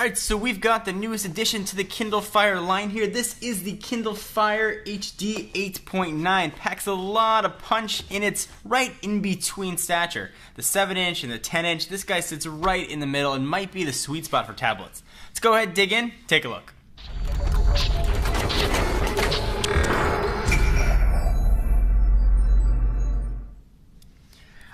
Alright, so we've got the newest addition to the Kindle Fire line here. This is the Kindle Fire HD 8.9. Packs a lot of punch, and it's right in between stature. The 7-inch and the 10-inch, this guy sits right in the middle and might be the sweet spot for tablets. Let's go ahead, dig in, take a look.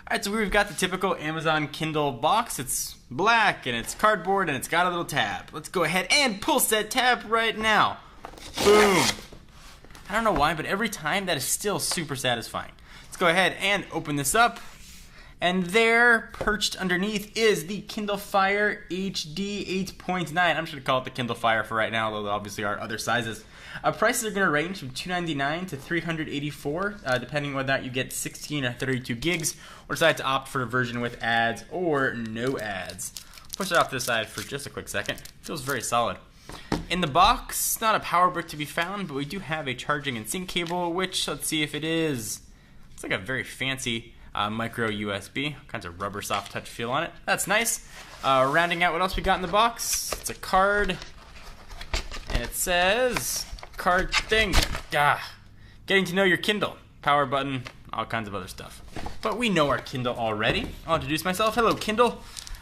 Alright, so we've got the typical Amazon Kindle box. It's black and it's cardboard and it's got a little tab. Let's go ahead and pull said tab right now. Boom. I don't know why, but every time that is still super satisfying. Let's go ahead and open this up. And there, perched underneath, is the Kindle Fire HD 8.9. I'm just going to call it the Kindle Fire for right now, although there obviously are other sizes. Prices are going to range from $299 to $384, depending on whether or not you get 16 or 32 gigs, or decide to opt for a version with ads or no ads. Push it off to the side for just a quick second. Feels very solid. In the box, not a power brick to be found, but we do have a charging and sync cable, which, let's see if it is. It's like a very fancy micro USB, kinds of rubber soft touch feel on it. That's nice. Rounding out what else we got in the box, it's a card, and it says, card thing, getting to know your Kindle, power button, all kinds of other stuff. But we know our Kindle already. I'll introduce myself. Hello, Kindle.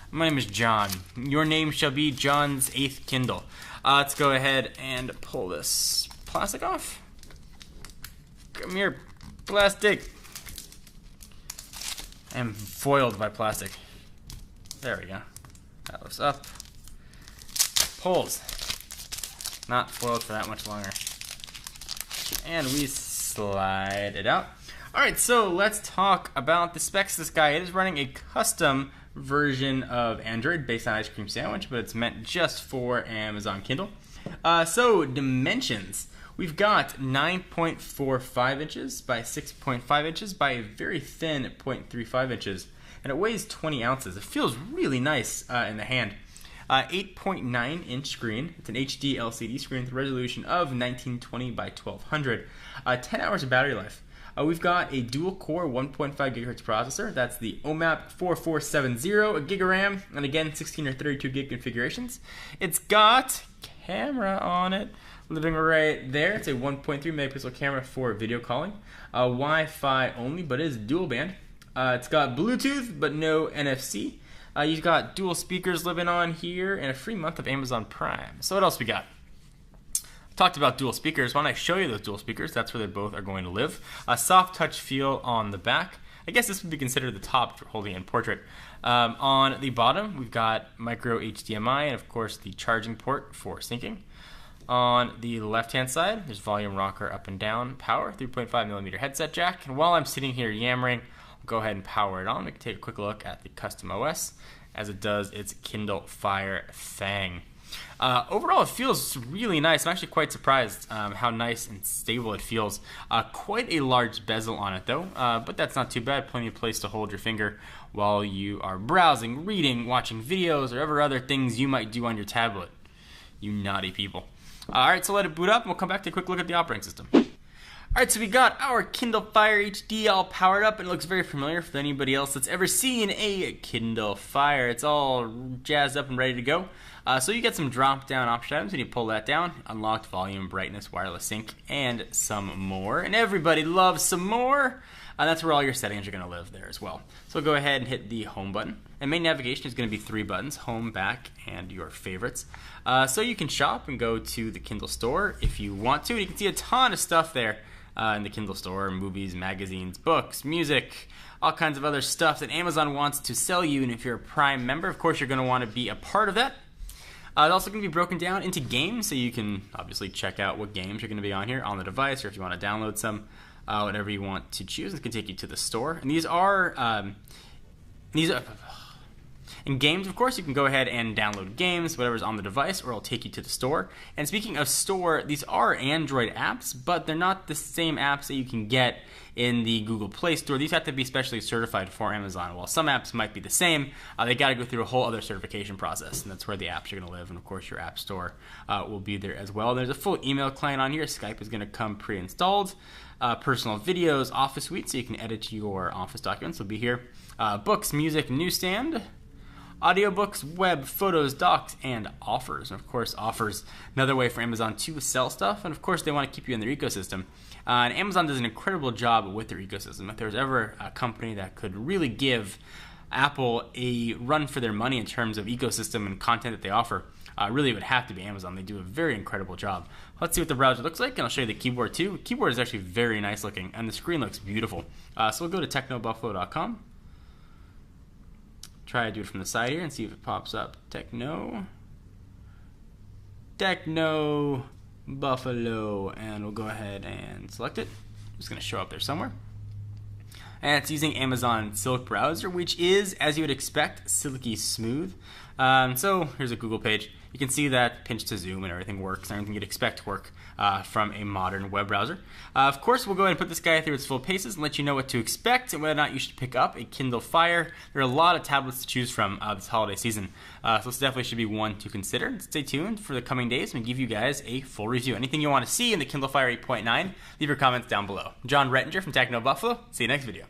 My name is John. Your name shall be John's 8th Kindle. Let's go ahead and pull this plastic off. Come here, plastic. I'm foiled by plastic. There we go. That lifts up. Pulls. Not foiled for that much longer. And we slide it out. Alright, so let's talk about the specs of this guy. It is running a custom version of Android based on Ice Cream Sandwich, but it's meant just for Amazon Kindle. So dimensions. We've got 9.45 inches by 6.5 inches by a very thin 0.35 inches, and it weighs 20 ounces. It feels really nice in the hand. 8.9 inch screen. It's an HD LCD screen with a resolution of 1920 by 1200. 10 hours of battery life. We've got a dual-core 1.5 gigahertz processor. That's the OMAP 4470, a gig of RAM, and again 16 or 32 gig configurations. It's got camera on it. Living right there. It's a 1.3 megapixel camera for video calling. Wi-Fi only, but it is dual band. It's got Bluetooth, but no NFC. You've got dual speakers living on here, and a free month of Amazon Prime. So what else we got? Talked about dual speakers. Why don't I show you those dual speakers? That's where they both are going to live. A soft touch feel on the back. I guess this would be considered the top for holding in portrait. On the bottom, we've got micro HDMI and, of course, the charging port for syncing. On the left-hand side, there's volume rocker up and down, power, 3.5mm headset jack. And while I'm sitting here yammering, I'll go ahead and power it on. We can take a quick look at the custom OS as it does its Kindle Fire thing. Overall, it feels really nice. I'm actually quite surprised how nice and stable it feels. Quite a large bezel on it, though, but that's not too bad. Plenty of place to hold your finger while you are browsing, reading, watching videos, or whatever other things you might do on your tablet. You naughty people. Alright, so let it boot up, and we'll come back to a quick look at the operating system. Alright, so we got our Kindle Fire HD all powered up, and it looks very familiar for anybody else that's ever seen a Kindle Fire. It's all jazzed up and ready to go. So you get some drop-down option items, and you pull that down. Unlocked volume, brightness, wireless sync, and some more. And everybody loves some more. That's where all your settings are going to live there as well. So go ahead and hit the home button. And main navigation is going to be 3 buttons, home, back, and your favorites. So you can shop and go to the Kindle store if you want to. You can see a ton of stuff there in the Kindle store, movies, magazines, books, music, all kinds of other stuff that Amazon wants to sell you. And if you're a Prime member, of course, you're going to want to be a part of that. It's also going to be broken down into games, so you can obviously check out what games are going to be on here on the device, or if you want to download some, whatever you want to choose. It can take you to the store. And these are in games, of course, you can go ahead and download games, whatever's on the device, or it'll take you to the store. And speaking of store, these are Android apps, but they're not the same apps that you can get in the Google Play Store. These have to be specially certified for Amazon. While some apps might be the same, they got to go through a whole other certification process, and that's where the apps are going to live. And of course, your app store will be there as well. There's a full email client on here. Skype is going to come pre-installed. Personal videos, Office Suite, so you can edit your Office documents will be here. Books, music, newsstand. audiobooks, web, photos, docs, and offers. And of course, offers, another way for Amazon to sell stuff. And of course, they want to keep you in their ecosystem. And Amazon does an incredible job with their ecosystem. If there's ever a company that could really give Apple a run for their money in terms of ecosystem and content that they offer, really it would have to be Amazon. They do a very incredible job. Let's see what the browser looks like, and I'll show you the keyboard too. The keyboard is actually very nice looking, and the screen looks beautiful. So we'll go to technobuffalo.com. Try to do it from the side here and see if it pops up. Techno Buffalo, and we'll go ahead and select it. It's going to show up there somewhere. And it's using Amazon Silk browser, which is, as you would expect, silky smooth. So here's a Google page. You can see that pinch to zoom and everything works, everything you'd expect to work from a modern web browser. Of course, we'll go ahead and put this guy through its full paces and let you know what to expect and whether or not you should pick up a Kindle Fire. There are a lot of tablets to choose from this holiday season, so this definitely should be one to consider. Stay tuned for the coming days and give you guys a full review. Anything you want to see in the Kindle Fire 8.9, leave your comments down below. John Rettinger from Techno Buffalo. See you next video.